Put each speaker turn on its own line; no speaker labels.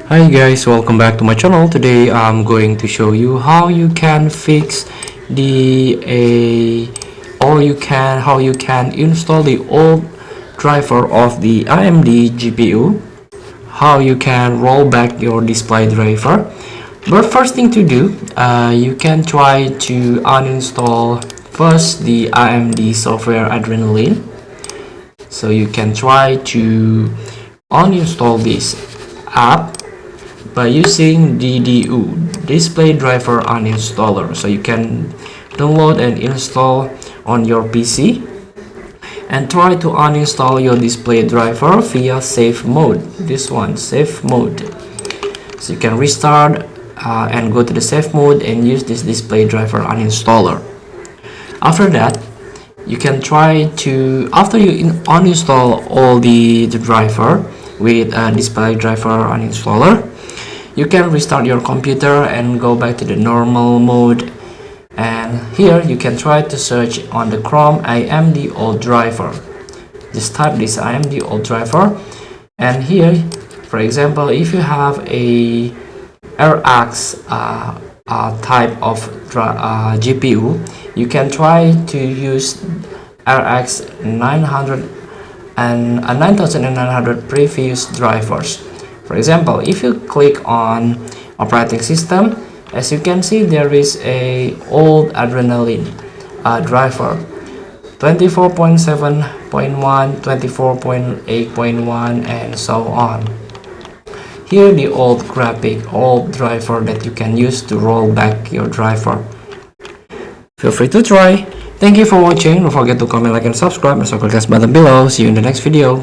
Hi guys, welcome back to my channel. Today I'm going to show you how you can fix how you can install the old driver of the AMD GPU, how you can roll back your display driver. But first thing to do, you can try to uninstall first the AMD software Adrenaline. So you can try to uninstall this app by using DDU, display driver uninstaller. So you can download and install on your PC and try to uninstall your display driver via safe mode. This one, safe mode. So you can restart and go to the safe mode and use this display driver uninstaller. After that, you can try to, after you uninstall all the driver with a display driver uninstaller, you can restart your computer and go back to the normal mode, and here you can try to search on the Chrome AMD old driver. Just type this AMD old driver, and here, for example, if you have a RX type of GPU, you can try to use RX 900 and 9900 previous drivers. For example, if you click on operating system, as you can see, there is a old Adrenaline driver 24.7.1, 24.8.1, and so on. Here the old driver that you can use to roll back your driver. Feel free to try. Thank you for watching. Don't forget to comment, like, and subscribe, and click the button below. See you in the next video.